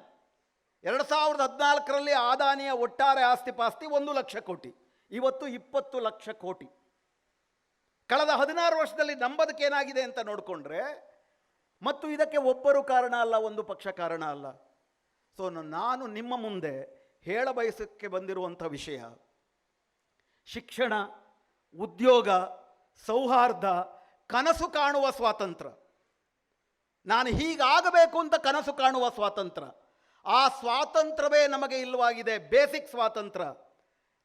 2014ರಲ್ಲಿ ಅದಾನಿಯ ಒಟ್ಟಾರೆ ಆಸ್ತಿ ಪಾಸ್ತಿ 1 ಲಕ್ಷ ಕೋಟಿ, ಇವತ್ತು 20 ಲಕ್ಷ ಕೋಟಿ. ಕಳೆದ 16 ವರ್ಷದಲ್ಲಿ ನಂಬದಕ್ಕೇನಾಗಿದೆ ಅಂತ ನೋಡಿಕೊಂಡ್ರೆ, ಮತ್ತು ಇದಕ್ಕೆ ಒಬ್ಬರು ಕಾರಣ ಅಲ್ಲ, ಒಂದು ಪಕ್ಷ ಕಾರಣ ಅಲ್ಲ. ಸೊ ನಾನು ನಿಮ್ಮ ಮುಂದೆ ಹೇಳಬಯಸಕ್ಕೆ ಬಂದಿರುವಂಥ ವಿಷಯ ಶಿಕ್ಷಣ, ಉದ್ಯೋಗ, ಸೌಹಾರ್ದ, ಕನಸು ಕಾಣುವ ಸ್ವಾತಂತ್ರ್ಯ. ನಾನು ಹೀಗಾಗಬೇಕು ಅಂತ ಕನಸು ಕಾಣುವ ಸ್ವಾತಂತ್ರ್ಯ. ಆ ಸ್ವಾತಂತ್ರ್ಯವೇ ನಮಗೆ ಇಲ್ಲವಾಗಿದೆ. ಬೇಸಿಕ್ ಸ್ವಾತಂತ್ರ್ಯ.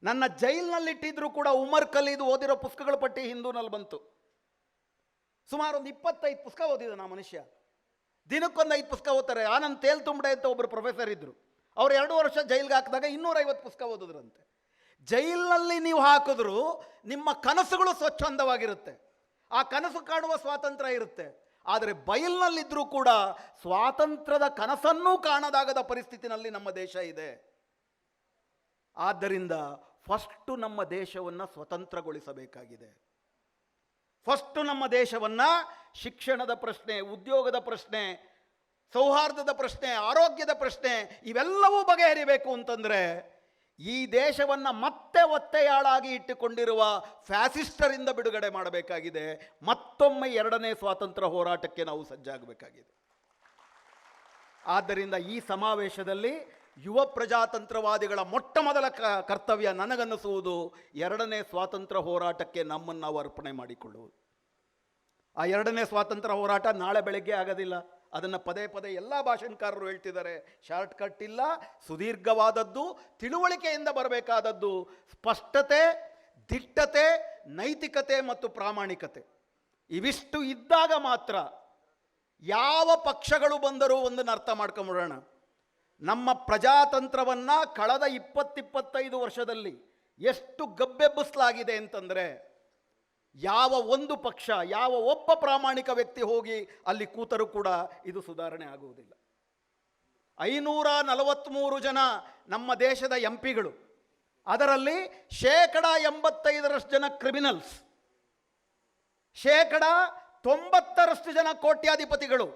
ನನ್ನ ಜೈಲಿನಲ್ಲಿಟ್ಟಿದ್ರೂ ಕೂಡ ಉಮರ್ ಖಲೀದ್ ಓದಿರೋ ಪುಸ್ತಕಗಳ ಪಟ್ಟಿ ಹಿಂದೂನಲ್ಲಿ ಬಂತು. ಸುಮಾರು ಒಂದು 25 ಪುಸ್ತಕ ಓದಿದ ನಾ ಮನುಷ್ಯ. ದಿನಕ್ಕೊಂದು 5 ಪುಸ್ತಕ ಓದ್ತಾರೆ. ಆನಂದ್ ತೇಲ್ತುಂಬಡೆ ಅಂತ ಒಬ್ಬರು ಪ್ರೊಫೆಸರ್ ಇದ್ದರು. ಅವ್ರು 2 ವರ್ಷ ಜೈಲಿಗೆ ಹಾಕಿದಾಗ 250 ಪುಸ್ತಕ ಓದಿದ್ರಂತೆ. ಜೈಲಿನಲ್ಲಿ ನೀವು ಹಾಕಿದ್ರು ನಿಮ್ಮ ಕನಸುಗಳು ಸ್ವಚ್ಛಂದವಾಗಿರುತ್ತೆ, ಆ ಕನಸು ಕಾಣುವ ಸ್ವಾತಂತ್ರ್ಯ ಇರುತ್ತೆ. ಆದರೆ ಬಯಲಿನಲ್ಲಿದ್ದರೂ ಕೂಡ ಸ್ವಾತಂತ್ರ್ಯದ ಕನಸನ್ನೂ ಕಾಣದಾಗದ ಪರಿಸ್ಥಿತಿನಲ್ಲಿ ನಮ್ಮ ದೇಶ ಇದೆ. ಆದ್ದರಿಂದ ಫಸ್ಟು ನಮ್ಮ ದೇಶವನ್ನು ಸ್ವತಂತ್ರಗೊಳಿಸಬೇಕಾಗಿದೆ. ಫಸ್ಟು ನಮ್ಮ ದೇಶವನ್ನು ಶಿಕ್ಷಣದ ಪ್ರಶ್ನೆ, ಉದ್ಯೋಗದ ಪ್ರಶ್ನೆ, ಸೌಹಾರ್ದದ ಪ್ರಶ್ನೆ, ಆರೋಗ್ಯದ ಪ್ರಶ್ನೆ ಇವೆಲ್ಲವೂ ಬಗೆಹರಿಬೇಕು ಅಂತಂದರೆ ಈ ದೇಶವನ್ನು ಮತ್ತೆ ಒತ್ತೆಯಾಳಾಗಿ ಇಟ್ಟುಕೊಂಡಿರುವ ಫ್ಯಾಸಿಸ್ಟರಿಂದ ಬಿಡುಗಡೆ ಮಾಡಬೇಕಾಗಿದೆ. ಮತ್ತೊಮ್ಮೆ 2ನೇ ಸ್ವಾತಂತ್ರ್ಯ ಹೋರಾಟಕ್ಕೆ ನಾವು ಸಜ್ಜಾಗಬೇಕಾಗಿದೆ. ಆದ್ದರಿಂದ ಈ ಸಮಾವೇಶದಲ್ಲಿ ಯುವ ಪ್ರಜಾತಂತ್ರವಾದಿಗಳ ಮೊಟ್ಟ ಮೊದಲ ಕರ್ತವ್ಯ ನನಗನ್ನಿಸುವುದು 2ನೇ ಸ್ವಾತಂತ್ರ್ಯ ಹೋರಾಟಕ್ಕೆ ನಮ್ಮನ್ನು ನಾವು ಅರ್ಪಣೆ ಮಾಡಿಕೊಳ್ಳುವುದು. ಆ 2ನೇ ಸ್ವಾತಂತ್ರ್ಯ ಹೋರಾಟ ನಾಳೆ ಬೆಳಗ್ಗೆ ಆಗೋದಿಲ್ಲ. ಅದನ್ನು ಪದೇ ಪದೇ ಎಲ್ಲ ಭಾಷಣಕಾರರು ಹೇಳ್ತಿದ್ದಾರೆ. ಶಾರ್ಟ್ ಕಟ್ ಇಲ್ಲ, ಸುದೀರ್ಘವಾದದ್ದು, ತಿಳುವಳಿಕೆಯಿಂದ ಬರಬೇಕಾದದ್ದು, ಸ್ಪಷ್ಟತೆ, ದಿಟ್ಟತೆ, ನೈತಿಕತೆ ಮತ್ತು ಪ್ರಾಮಾಣಿಕತೆ ಇವಿಷ್ಟು ಇದ್ದಾಗ ಮಾತ್ರ ಯಾವ ಪಕ್ಷಗಳು ಬಂದರೂ ಒಂದನ್ನು ಅರ್ಥ ಮಾಡ್ಕೊಂಬಿಡೋಣ. ನಮ್ಮ ಪ್ರಜಾತಂತ್ರವನ್ನು ಕಳೆದ 20-25 ವರ್ಷದಲ್ಲಿ ಎಷ್ಟು ಗಬ್ಬೆಬ್ಬಿಸಲಾಗಿದೆ ಅಂತಂದರೆ, ಯಾವ ಒಂದು ಪಕ್ಷ, ಯಾವ ಒಬ್ಬ ಪ್ರಾಮಾಣಿಕ ವ್ಯಕ್ತಿ ಹೋಗಿ ಅಲ್ಲಿ ಕೂತರೂ ಕೂಡ ಇದು ಸುಧಾರಣೆ ಆಗುವುದಿಲ್ಲ. 543 ಜನ ನಮ್ಮ ದೇಶದ ಎಂಪಿಗಳು, ಅದರಲ್ಲಿ 85% ಜನ ಕ್ರಿಮಿನಲ್ಸ್, 90% ಜನ ಕೋಟ್ಯಾಧಿಪತಿಗಳು,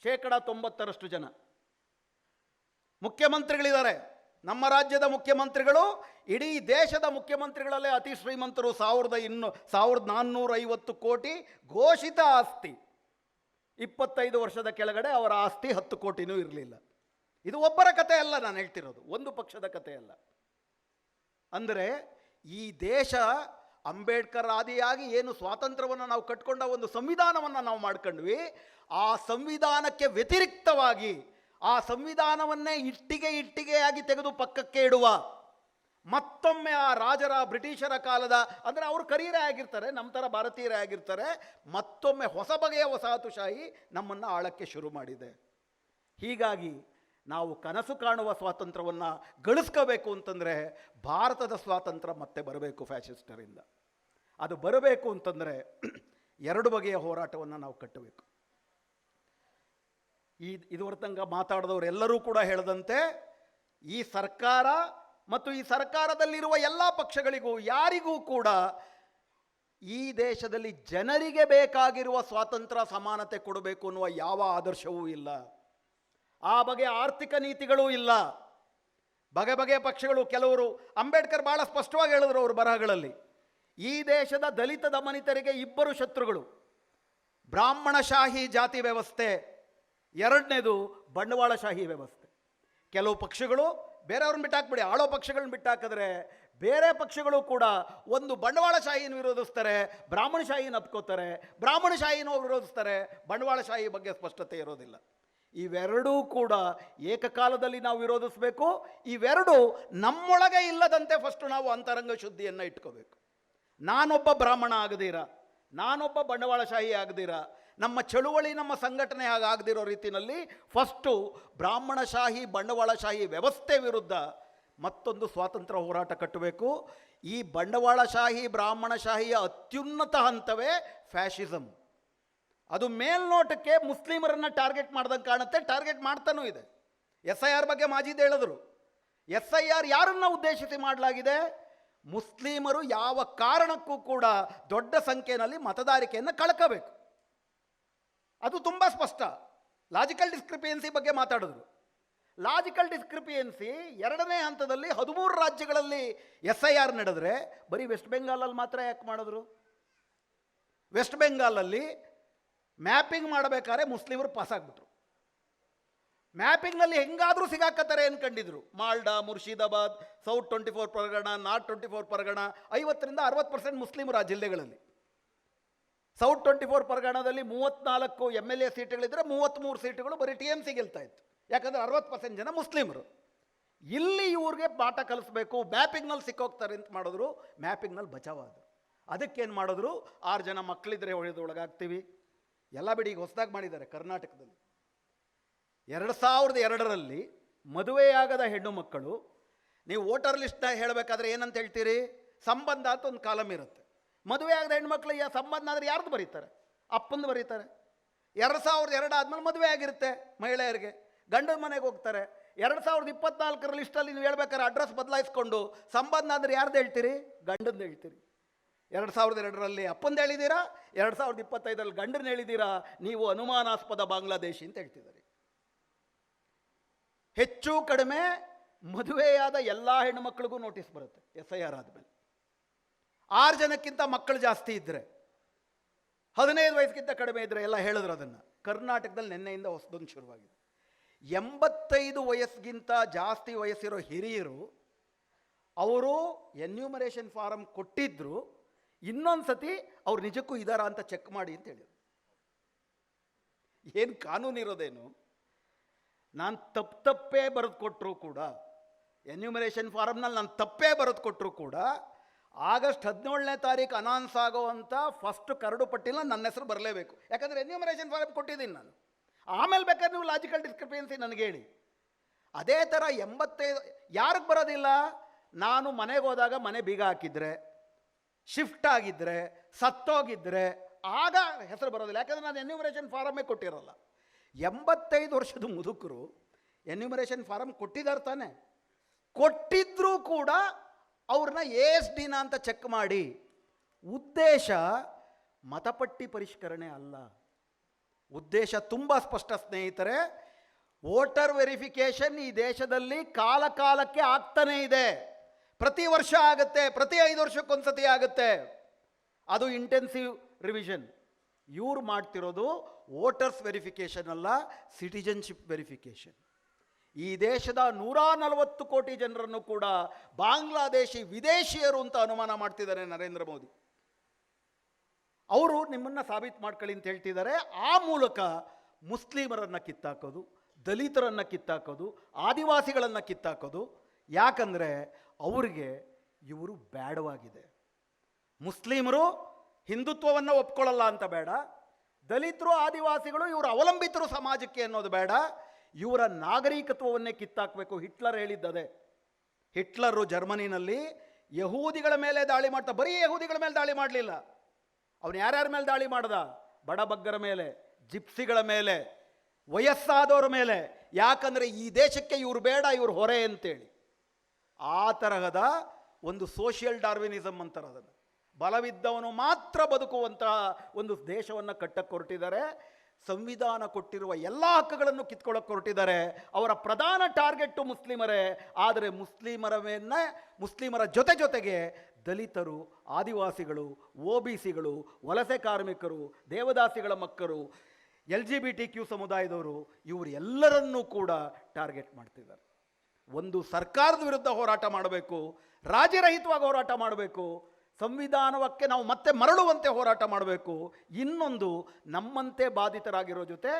90% ಜನ ಮುಖ್ಯಮಂತ್ರಿಗಳಿದ್ದಾರೆ. ನಮ್ಮ ರಾಜ್ಯದ ಮುಖ್ಯಮಂತ್ರಿಗಳು ಇಡೀ ದೇಶದ ಮುಖ್ಯಮಂತ್ರಿಗಳಲ್ಲೇ ಅತಿ ಶ್ರೀಮಂತರು. 1450 ಕೋಟಿ ಘೋಷಿತ ಆಸ್ತಿ. 25 ವರ್ಷದ ಕೆಳಗಡೆ ಅವರ ಆಸ್ತಿ 10 ಕೋಟಿನೂ ಇರಲಿಲ್ಲ. ಇದು ಒಬ್ಬರ ಕತೆ ಅಲ್ಲ, ನಾನು ಹೇಳ್ತಿರೋದು ಒಂದು ಪಕ್ಷದ ಕತೆ ಅಲ್ಲ. ಅಂದರೆ ಈ ದೇಶ ಅಂಬೇಡ್ಕರ್ ಆದಿಯಾಗಿ ಏನು ಸ್ವಾತಂತ್ರ್ಯವನ್ನು ನಾವು ಕಟ್ಕೊಂಡ ಒಂದು ಸಂವಿಧಾನವನ್ನು ನಾವು ಮಾಡ್ಕೊಂಡ್ವಿ, ಆ ಸಂವಿಧಾನಕ್ಕೆ ವ್ಯತಿರಿಕ್ತವಾಗಿ ಆ ಸಂವಿಧಾನವನ್ನೇ ಇಟ್ಟಿಗೆಯಾಗಿ ತೆಗೆದು ಪಕ್ಕಕ್ಕೆ ಇಡುವ, ಮತ್ತೊಮ್ಮೆ ಆ ರಾಜರ ಬ್ರಿಟಿಷರ ಕಾಲದ, ಅಂದರೆ ಅವರು ಕರೀರೇ ಆಗಿರ್ತಾರೆ, ನಮ್ಮ ಥರ ಭಾರತೀಯರೇ ಆಗಿರ್ತಾರೆ, ಮತ್ತೊಮ್ಮೆ ಹೊಸ ಬಗೆಯ ವಸಾಹತುಶಾಹಿ ನಮ್ಮನ್ನು ಆಳಕ್ಕೆ ಶುರು ಮಾಡಿದೆ. ಹೀಗಾಗಿ ನಾವು ಕನಸು ಕಾಣುವ ಸ್ವಾತಂತ್ರ್ಯವನ್ನು ಗಳಿಸ್ಕೋಬೇಕು ಅಂತಂದರೆ ಭಾರತದ ಸ್ವಾತಂತ್ರ್ಯ ಮತ್ತೆ ಬರಬೇಕು ಫ್ಯಾಸಿಸ್ಟರಿಂದ. ಅದು ಬರಬೇಕು ಅಂತಂದರೆ 2 ಬಗೆಯ ಹೋರಾಟವನ್ನು ನಾವು ಕಟ್ಟಬೇಕು. ಇದುವರೆಗೆ ತನಕ ಮಾತಾಡಿದವರೆಲ್ಲರೂ ಕೂಡ ಹೇಳದಂತೆ ಈ ಸರ್ಕಾರ ಮತ್ತು ಈ ಸರ್ಕಾರದಲ್ಲಿರುವ ಎಲ್ಲ ಪಕ್ಷಗಳಿಗೂ ಯಾರಿಗೂ ಕೂಡ ಈ ದೇಶದಲ್ಲಿ ಜನರಿಗೆ ಬೇಕಾಗಿರುವ ಸ್ವಾತಂತ್ರ್ಯ ಸಮಾನತೆ ಕೊಡಬೇಕು ಅನ್ನುವ ಯಾವ ಆದರ್ಶವೂ ಇಲ್ಲ. ಆ ಬಗೆಯ ಆರ್ಥಿಕ ನೀತಿಗಳೂ ಇಲ್ಲ. ಬಗೆಯ ಪಕ್ಷಗಳು, ಕೆಲವರು, ಅಂಬೇಡ್ಕರ್ ಭಾಳ ಸ್ಪಷ್ಟವಾಗಿ ಹೇಳಿದ್ರು ಅವರು ಬರಹಗಳಲ್ಲಿ, ಈ ದೇಶದ ದಲಿತ ದಮನಿತರಿಗೆ 2 ಶತ್ರುಗಳು: ಬ್ರಾಹ್ಮಣಶಾಹಿ ಜಾತಿ ವ್ಯವಸ್ಥೆ, 2ನೇದು ಬಂಡವಾಳಶಾಹಿ ವ್ಯವಸ್ಥೆ. ಕೆಲವು ಪಕ್ಷಗಳು ಬೇರೆಯವ್ರನ್ನ ಬಿಟ್ಟಾಕ್ಬಿಡಿ, ಆಳೋ ಪಕ್ಷಗಳನ್ನ ಬಿಟ್ಟಾಕಿದ್ರೆ ಬೇರೆ ಪಕ್ಷಗಳು ಕೂಡ ಒಂದು ಬಂಡವಾಳಶಾಹಿನ ವಿರೋಧಿಸ್ತಾರೆ, ಬ್ರಾಹ್ಮಣಶಾಹಿನ ಅಪ್ಕೋತಾರೆ, ಬ್ರಾಹ್ಮಣಶಾಹಿನೂ ವಿರೋಧಿಸ್ತಾರೆ, ಬಂಡವಾಳಶಾಹಿ ಬಗ್ಗೆ ಸ್ಪಷ್ಟತೆ ಇರೋದಿಲ್ಲ. ಇವೆರಡೂ ಕೂಡ ಏಕಕಾಲದಲ್ಲಿ ನಾವು ವಿರೋಧಿಸಬೇಕು. ಇವೆರಡು ನಮ್ಮೊಳಗೆ ಇಲ್ಲದಂತೆ ಫಸ್ಟ್ ನಾವು ಅಂತರಂಗ ಶುದ್ಧಿಯನ್ನು ಇಟ್ಕೋಬೇಕು. ನಾನೊಬ್ಬ ಬ್ರಾಹ್ಮಣ ಆಗದಿರ, ನಾನೊಬ್ಬ ಬಂಡವಾಳಶಾಹಿ ಆಗದಿರ, ನಮ್ಮ ಚಳುವಳಿ, ನಮ್ಮ ಸಂಘಟನೆ ಹಾಗಾಗದಿರೋ ರೀತಿಯಲ್ಲಿ ಫಸ್ಟು ಬ್ರಾಹ್ಮಣಶಾಹಿ ಬಂಡವಾಳಶಾಹಿ ವ್ಯವಸ್ಥೆ ವಿರುದ್ಧ ಮತ್ತೊಂದು ಸ್ವಾತಂತ್ರ್ಯ ಹೋರಾಟ ಕಟ್ಟಬೇಕು. ಈ ಬಂಡವಾಳಶಾಹಿ ಬ್ರಾಹ್ಮಣಶಾಹಿಯ ಅತ್ಯುನ್ನತ ಹಂತವೇ ಫ್ಯಾಷಿಸಮ್. ಅದು ಮೇಲ್ನೋಟಕ್ಕೆ ಮುಸ್ಲಿಮರನ್ನು ಟಾರ್ಗೆಟ್ ಮಾಡ್ದಂಗೆ ಕಾಣುತ್ತೆ, ಟಾರ್ಗೆಟ್ ಮಾಡ್ತಾನೂ ಇದೆ. SIR ಬಗ್ಗೆ ಮಾಜೀದ್ ಹೇಳಿದ್ರು. SIR ಯಾರನ್ನು ಉದ್ದೇಶಿಸಿ ಮಾಡಲಾಗಿದೆ? ಮುಸ್ಲಿಮರು ಯಾವ ಕಾರಣಕ್ಕೂ ಕೂಡ ದೊಡ್ಡ ಸಂಖ್ಯೆಯಲ್ಲಿ ಮತದಾರಿಕೆಯನ್ನು ಕಳ್ಕೋಬೇಕು. ಅದು ತುಂಬ ಸ್ಪಷ್ಟ. ಲಾಜಿಕಲ್ ಡಿಸ್ಕ್ರಿಪಿಯನ್ಸಿ ಬಗ್ಗೆ ಮಾತಾಡಿದ್ರು. ಲಾಜಿಕಲ್ ಡಿಸ್ಕ್ರಿಪಿಯನ್ಸಿ 2ನೇ ಹಂತದಲ್ಲಿ 13 ರಾಜ್ಯಗಳಲ್ಲಿ SIR ನಡೆದ್ರೆ ಬರೀ ವೆಸ್ಟ್ ಬೆಂಗಾಲಲ್ಲಿ ಮಾತ್ರ ಯಾಕೆ ಮಾಡಿದ್ರು? ವೆಸ್ಟ್ ಬೆಂಗಾಲಲ್ಲಿ ಮ್ಯಾಪಿಂಗ್ ಮಾಡಬೇಕಾದ್ರೆ ಮುಸ್ಲಿಮರು ಪಾಸಾಗ್ಬಿಟ್ರು. ಮ್ಯಾಪಿಂಗ್ನಲ್ಲಿ ಹೆಂಗಾದರೂ ಸಿಗಾಕತ್ತಾರೆ ಅನ್ಕೊಂಡಿದ್ರು. ಮಾಲ್ಡಾ, ಮುರ್ಷಿದಾಬಾದ್, ಸೌತ್ 24 ಪರಗಣ, ನಾರ್ತ್ 24 ಪರಗಣ, 50% 60% ಮುಸ್ಲಿಮರು ಆ ಜಿಲ್ಲೆಗಳಲ್ಲಿ. ಸೌತ್ 24 ಪರಗಣದಲ್ಲಿ 34 MLA ಸೀಟುಗಳಿದ್ದರೆ 33 ಸೀಟುಗಳು ಬರೀ TMC ಗೆಲ್ತಾ ಇತ್ತು. ಯಾಕಂದರೆ 60% ಜನ ಮುಸ್ಲಿಮರು. ಇಲ್ಲಿ ಇವ್ರಿಗೆ ಪಾಠ ಕಲಿಸ್ಬೇಕು, ಮ್ಯಾಪಿಂಗ್ನಲ್ಲಿ ಸಿಕ್ಕೋಗ್ತಾರೆ ಅಂತ ಮಾಡಿದ್ರು. ಮ್ಯಾಪಿಂಗ್ನಲ್ಲಿ ಬಚಾವಾದರು. ಅದಕ್ಕೇನು ಮಾಡಿದ್ರು? 6 ಜನ ಮಕ್ಕಳಿದ್ರೆ ಒಳಗಾಗ್ತೀವಿ, ಎಲ್ಲ ಬಿಡಿ. ಈಗ ಹೊಸದಾಗಿ ಮಾಡಿದ್ದಾರೆ ಕರ್ನಾಟಕದಲ್ಲಿ. 2002ರಲ್ಲಿ ಮದುವೆಯಾಗದ ಹೆಣ್ಣು ಮಕ್ಕಳು, ನೀವು ವೋಟರ್ ಲಿಸ್ಟ್ನ ಹೇಳಬೇಕಾದ್ರೆ ಏನಂತ ಹೇಳ್ತೀರಿ? ಸಂಬಂಧ ಅಂತ ಒಂದು ಕಾಲಮ್ ಇರುತ್ತೆ. ಮದುವೆ ಆಗದ ಹೆಣ್ಮಕ್ಳು ಸಂಬಂಧ ಆದರೆ ಯಾರ್ದು ಬರೀತಾರೆ? ಅಪ್ಪಂದು ಬರೀತಾರೆ. 2002 ಆದಮೇಲೆ ಮದುವೆ ಆಗಿರುತ್ತೆ ಮಹಿಳೆಯರಿಗೆ, ಗಂಡನ ಮನೆಗೆ ಹೋಗ್ತಾರೆ. 2024 ಲಿಸ್ಟಲ್ಲಿ ನೀವು ಹೇಳ್ಬೇಕಾದ್ರೆ ಅಡ್ರೆಸ್ ಬದಲಾಯಿಸ್ಕೊಂಡು ಸಂಬಂಧ ಅಂದರೆ ಯಾರ್ದು ಹೇಳ್ತೀರಿ? ಗಂಡಂದು ಹೇಳ್ತೀರಿ. 2002ರಲ್ಲಿ ಅಪ್ಪಂದು ಹೇಳಿದ್ದೀರಾ, 2025ರಲ್ಲಿ ಗಂಡನ ಹೇಳಿದ್ದೀರಾ. ನೀವು ಅನುಮಾನಾಸ್ಪದ ಬಾಂಗ್ಲಾದೇಶಿ ಅಂತ ಹೇಳ್ತಿದ್ದಾರೆ. ಹೆಚ್ಚು ಕಡಿಮೆ ಮದುವೆಯಾದ ಎಲ್ಲ ಹೆಣ್ಣುಮಕ್ಕಳಿಗೂ ನೋಟಿಸ್ ಬರುತ್ತೆ SIR ಆದಮೇಲೆ. 6 ಜನಕ್ಕಿಂತ ಮಕ್ಕಳು ಜಾಸ್ತಿ ಇದ್ದರೆ, 15 ವಯಸ್ಸಿಗಿಂತ ಕಡಿಮೆ ಇದ್ದರೆ ಎಲ್ಲ ಹೇಳಿದ್ರು ಅದನ್ನು. ಕರ್ನಾಟಕದಲ್ಲಿ ನಿನ್ನೆಯಿಂದ ಹೊಸದೊಂದು ಶುರುವಾಗಿದೆ. 85 ವಯಸ್ಸಿಗಿಂತ ಜಾಸ್ತಿ ವಯಸ್ಸಿರೋ ಹಿರಿಯರು ಅವರು ಎನ್ಯೂಮರೇಷನ್ ಫಾರಮ್ ಕೊಟ್ಟಿದ್ರು, ಇನ್ನೊಂದು ಸತಿ ಅವ್ರು ನಿಜಕ್ಕೂ ಇದ್ದಾರಾ ಅಂತ ಚೆಕ್ ಮಾಡಿ ಅಂತ ಹೇಳಿದ್ರು. ಏನು ಕಾನೂನು ಇರೋದೇನು? ನಾನು ತಪ್ಪೇ ಬರೆದು ಕೊಟ್ಟರು ಕೂಡ, ಎನ್ಯೂಮರೇಷನ್ ಫಾರಮ್ನಲ್ಲಿ ನಾನು ತಪ್ಪೇ ಬರೆದು ಕೊಟ್ಟರು ಕೂಡ, ಆಗಸ್ಟ್ 17ನೇ ತಾರೀಕು ಅನೌನ್ಸ್ ಆಗೋವಂಥ ಫಸ್ಟ್ ಕರಡು ಪಟ್ಟಿನ ನನ್ನ ಹೆಸರು ಬರಲೇಬೇಕು. ಯಾಕಂದರೆ ಎನ್ಯೂಮರೇಷನ್ ಫಾರಮ್ ಕೊಟ್ಟಿದ್ದೀನಿ ನಾನು. ಆಮೇಲೆ ಬೇಕಾದ್ರೆ ನೀವು ಲಾಜಿಕಲ್ ಡಿಸ್ಕ್ರಿಪೆನ್ಸಿ ನನಗೆ ಹೇಳಿ. ಅದೇ ಥರ 85 ಯಾರಿಗೆ ಬರೋದಿಲ್ಲ? ನಾನು ಮನೆಗೆ ಹೋದಾಗ ಮನೆ ಬೀಗ ಹಾಕಿದ್ರೆ, ಶಿಫ್ಟ್ ಆಗಿದ್ದರೆ, ಸತ್ತೋಗಿದ್ದರೆ ಆಗ ಹೆಸರು ಬರೋದಿಲ್ಲ. ಯಾಕಂದರೆ ನಾನು ಎನ್ಯೂಮರೇಷನ್ ಫಾರಮ್ಮೇ ಕೊಟ್ಟಿರಲ್ಲ. 85 ವರ್ಷದ ಮುದುಕರು ಎನ್ಯೂಮರೇಷನ್ ಫಾರಮ್ ಕೊಟ್ಟಿದ್ದಾರೆ ತಾನೆ. ಕೊಟ್ಟಿದ್ರೂ ಕೂಡ ಅವ್ರನ್ನ ASDನ ಅಂತ ಚೆಕ್ ಮಾಡಿ. ಉದ್ದೇಶ ಮತಪಟ್ಟಿ ಪರಿಷ್ಕರಣೆ ಅಲ್ಲ. ಉದ್ದೇಶ ತುಂಬ ಸ್ಪಷ್ಟ ಸ್ನೇಹಿತರೆ. ವೋಟರ್ ವೆರಿಫಿಕೇಷನ್ ಈ ದೇಶದಲ್ಲಿ ಕಾಲ ಕಾಲಕ್ಕೆ ಆಗ್ತಾನೇ ಇದೆ. ಪ್ರತಿ ವರ್ಷ ಆಗುತ್ತೆ, ಪ್ರತಿ 5 ವರ್ಷಕ್ಕೊಂದ್ಸತಿ ಆಗುತ್ತೆ. ಅದು ಇಂಟೆನ್ಸಿವ್ ರಿವಿಷನ್. ಇವ್ರು ಮಾಡ್ತಿರೋದು ವೋಟರ್ಸ್ ವೆರಿಫಿಕೇಷನ್ ಅಲ್ಲ, ಸಿಟಿಜನ್ಶಿಪ್ ವೆರಿಫಿಕೇಷನ್. ಈ ದೇಶದ 140 ಕೋಟಿ ಜನರನ್ನು ಕೂಡ ಬಾಂಗ್ಲಾದೇಶಿ ವಿದೇಶಿಯರು ಅಂತ ಅನುಮಾನ ಮಾಡ್ತಿದ್ದಾರೆ ನರೇಂದ್ರ ಮೋದಿ. ಅವರು ನಿಮ್ಮನ್ನು ಸಾಬೀತು ಮಾಡ್ಕೊಳ್ಳಿ ಅಂತ ಹೇಳ್ತಿದ್ದಾರೆ. ಆ ಮೂಲಕ ಮುಸ್ಲಿಮರನ್ನು ಕಿತ್ತಾಕೋದು, ದಲಿತರನ್ನು ಕಿತ್ತಾಕೋದು, ಆದಿವಾಸಿಗಳನ್ನು ಕಿತ್ತಾಕೋದು. ಯಾಕಂದರೆ ಅವರಿಗೆ ಇವರು ಬೇಡವಾಗಿದೆ. ಮುಸ್ಲಿಮರು ಹಿಂದುತ್ವವನ್ನು ಒಪ್ಕೊಳ್ಳಲ್ಲ ಅಂತ ಬೇಡ, ದಲಿತರು ಆದಿವಾಸಿಗಳು ಇವರು ಅವಲಂಬಿತರು ಸಮಾಜಕ್ಕೆ ಅನ್ನೋದು ಬೇಡ, ಇವರ ನಾಗರಿಕತ್ವವನ್ನೇ ಕಿತ್ತಾಕಬೇಕು. ಹಿಟ್ಲರ್ ಹೇಳಿದ್ದದೆ. ಹಿಟ್ಲರು ಜರ್ಮನಿನಲ್ಲಿ ಯಹೂದಿಗಳ ಮೇಲೆ ದಾಳಿ ಮಾಡ್ತಾ, ಬರೀ ಯಹೂದಿಗಳ ಮೇಲೆ ದಾಳಿ ಮಾಡಲಿಲ್ಲ, ಅವನು ಯಾರ್ಯಾರ ಮೇಲೆ ದಾಳಿ ಮಾಡ್ದ? ಬಡಬಗ್ಗರ ಮೇಲೆ, ಜಿಪ್ಸಿಗಳ ಮೇಲೆ, ವಯಸ್ಸಾದವರ ಮೇಲೆ. ಯಾಕಂದರೆ ಈ ದೇಶಕ್ಕೆ ಇವರು ಬೇಡ, ಇವರು ಹೊರೆ ಅಂತೇಳಿ. ಆ ತರಹದ ಒಂದು ಸೋಷಿಯಲ್ ಡಾರ್ವಿನಿಸಮ್ ಅಂತಾರೆ ಅದನ್ನು. ಬಲವಿದ್ದವನು ಮಾತ್ರ ಬದುಕುವಂತಹ ಒಂದು ದೇಶವನ್ನು ಕಟ್ಟಕ್ಕೆ ಹೊರಟಿದ್ದಾರೆ. ಸಂವಿಧಾನ ಕೊಟ್ಟಿರುವ ಎಲ್ಲ ಹಕ್ಕುಗಳನ್ನು ಕಿತ್ಕೊಳ್ಳೋಕೆ ಹೊರಟಿದ್ದಾರೆ. ಅವರ ಪ್ರಧಾನ ಟಾರ್ಗೆಟ್ಟು ಮುಸ್ಲಿಮರೇ. ಆದರೆ ಮುಸ್ಲಿಮರ ಜೊತೆಗೆ ದಲಿತರು, ಆದಿವಾಸಿಗಳು, OBCಗಳು, ವಲಸೆ ಕಾರ್ಮಿಕರು, ದೇವದಾಸಿಗಳ ಮಕ್ಕಳು, LGBTQ ಸಮುದಾಯದವರು, ಇವರು ಎಲ್ಲರನ್ನೂ ಕೂಡ ಟಾರ್ಗೆಟ್ ಮಾಡ್ತಿದ್ದಾರೆ. ಒಂದು ಸರ್ಕಾರದ ವಿರುದ್ಧ ಹೋರಾಟ ಮಾಡಬೇಕು, ರಾಜ್ಯರಹಿತವಾಗಿ ಹೋರಾಟ ಮಾಡಬೇಕು, ಸಂವಿಧಾನಕ್ಕೆ ನಾವು ಮತ್ತೆ ಮರಳುವಂತೆ ಹೋರಾಟ ಮಾಡಬೇಕು. ಇನ್ನೊಂದು, ನಮ್ಮಂತೆ ಬಾಧಿತರಾಗಿರೋ ಜೊತೆ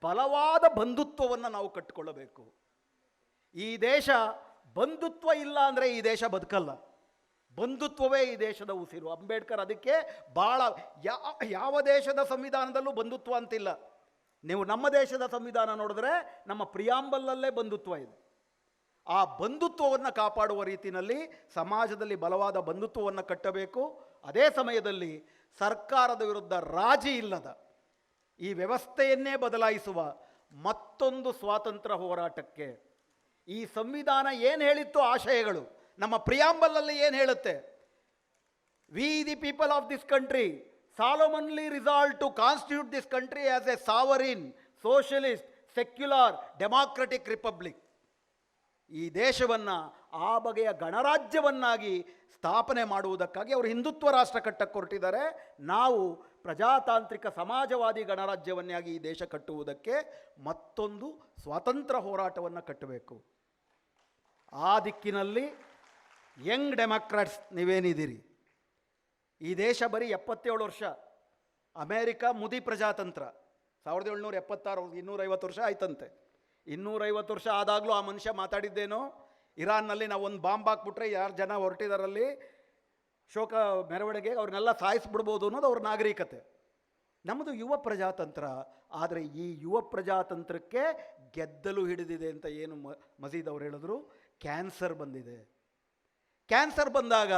ಬಲವಾದ ಬಂಧುತ್ವವನ್ನು ನಾವು ಕಟ್ಟಿಕೊಳ್ಳಬೇಕು. ಈ ದೇಶ ಬಂಧುತ್ವ ಇಲ್ಲ ಅಂದರೆ ಈ ದೇಶ ಬದುಕಲ್ಲ. ಬಂಧುತ್ವವೇ ಈ ದೇಶದ ಉಸಿರು. ಅಂಬೇಡ್ಕರ್ ಅದಕ್ಕೆ ಭಾಳ ಯಾವ ದೇಶದ ಸಂವಿಧಾನದಲ್ಲೂ ಬಂಧುತ್ವ ಅಂತಿಲ್ಲ. ನೀವು ನಮ್ಮ ದೇಶದ ಸಂವಿಧಾನ ನೋಡಿದ್ರೆ ನಮ್ಮ ಪ್ರಿಯಾಂಬಲ್ಲಲ್ಲೇ ಬಂಧುತ್ವ ಇದೆ. ಆ ಬಂಧುತ್ವವನ್ನು ಕಾಪಾಡುವ ರೀತಿಯಲ್ಲಿ ಸಮಾಜದಲ್ಲಿ ಬಲವಾದ ಬಂಧುತ್ವವನ್ನು ಕಟ್ಟಬೇಕು. ಅದೇ ಸಮಯದಲ್ಲಿ ಸರ್ಕಾರದ ವಿರುದ್ಧ ರಾಜಿ ಇಲ್ಲದ ಈ ವ್ಯವಸ್ಥೆಯನ್ನೇ ಬದಲಾಯಿಸುವ ಮತ್ತೊಂದು ಸ್ವಾತಂತ್ರ್ಯ ಹೋರಾಟಕ್ಕೆ ಈ ಸಂವಿಧಾನ ಏನು ಹೇಳಿತ್ತು, ಆಶಯಗಳು ನಮ್ಮ ಪ್ರಿಯಾಂಬಲಲ್ಲಿ ಏನು ಹೇಳುತ್ತೆ? We the people of this country solemnly resolve to constitute this country as a sovereign, socialist, secular, democratic republic. ಈ ದೇಶವನ್ನು ಆ ಬಗೆಯ ಗಣರಾಜ್ಯವನ್ನಾಗಿ ಸ್ಥಾಪನೆ ಮಾಡುವುದಕ್ಕಾಗಿ ಅವರು ಹಿಂದುತ್ವ ರಾಷ್ಟ್ರ ಕಟ್ಟಕ್ಕೆ ಹೊರಟಿದ್ದಾರೆ. ನಾವು ಪ್ರಜಾತಾಂತ್ರಿಕ ಸಮಾಜವಾದಿ ಗಣರಾಜ್ಯವನ್ನಾಗಿ ಈ ದೇಶ ಕಟ್ಟುವುದಕ್ಕೆ ಮತ್ತೊಂದು ಸ್ವಾತಂತ್ರ್ಯ ಹೋರಾಟವನ್ನು ಕಟ್ಟಬೇಕು. ಆ ದಿಕ್ಕಿನಲ್ಲಿ ಯಂಗ್ ಡೆಮಾಕ್ರಾಟ್ಸ್ ನೀವೇನಿದ್ದೀರಿ, ಈ ದೇಶ ಬರೀ 77 ವರ್ಷ. ಅಮೇರಿಕಾ ಮುದಿ ಪ್ರಜಾತಂತ್ರ 1776, 250 ವರ್ಷ ಆಯ್ತಂತೆ. 250 ವರ್ಷ ಆದಾಗಲೂ ಆ ಮನುಷ್ಯ ಮಾತಾಡಿದ್ದೇನೋ, ಇರಾನ್ನಲ್ಲಿ ನಾವು ಒಂದು ಬಾಂಬ್ ಹಾಕ್ಬಿಟ್ರೆ ಯಾರು ಜನ ಹೊರಟಿದಾರಲ್ಲಿ ಶೋಕ ಮೆರವಣಿಗೆ ಅವ್ರನ್ನೆಲ್ಲ ಸಾಯಿಸ್ಬಿಡ್ಬೋದು ಅನ್ನೋದು ಅವ್ರ ನಾಗರಿಕತೆ. ನಮ್ಮದು ಯುವ ಪ್ರಜಾತಂತ್ರ. ಆದರೆ ಈ ಯುವ ಪ್ರಜಾತಂತ್ರಕ್ಕೆ ಗೆದ್ದಲು ಹಿಡಿದಿದೆ ಅಂತ ಏನು ಮಜೀದ್ ಅವ್ರು ಹೇಳಿದ್ರು, ಕ್ಯಾನ್ಸರ್ ಬಂದಿದೆ. ಕ್ಯಾನ್ಸರ್ ಬಂದಾಗ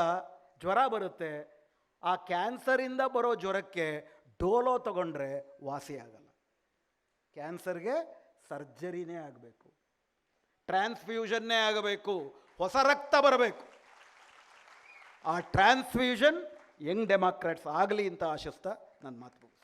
ಜ್ವರ ಬರುತ್ತೆ. ಆ ಕ್ಯಾನ್ಸರಿಂದ ಬರೋ ಜ್ವರಕ್ಕೆ ಡೋಲೋ ತಗೊಂಡ್ರೆ ವಾಸಿ ಆಗಲ್ಲ. ಕ್ಯಾನ್ಸರ್ಗೆ ಸರ್ಜರಿನೇ ಆಗಬೇಕು, ಟ್ರಾನ್ಸ್ಫ್ಯೂಷನ್ನೇ ಆಗಬೇಕು, ಹೊಸ ರಕ್ತ ಬರಬೇಕು. ಆ ಟ್ರಾನ್ಸ್ಫ್ಯೂಷನ್ ಯಂಗ್ ಡೆಮಾಕ್ರಾಟ್ಸ್ ಆಗಲಿ ಅಂತ ಆಶಿಸ್ತಾ ನನ್ನ ಮಾತು ಮುಗಿಸ್ತೀನಿ.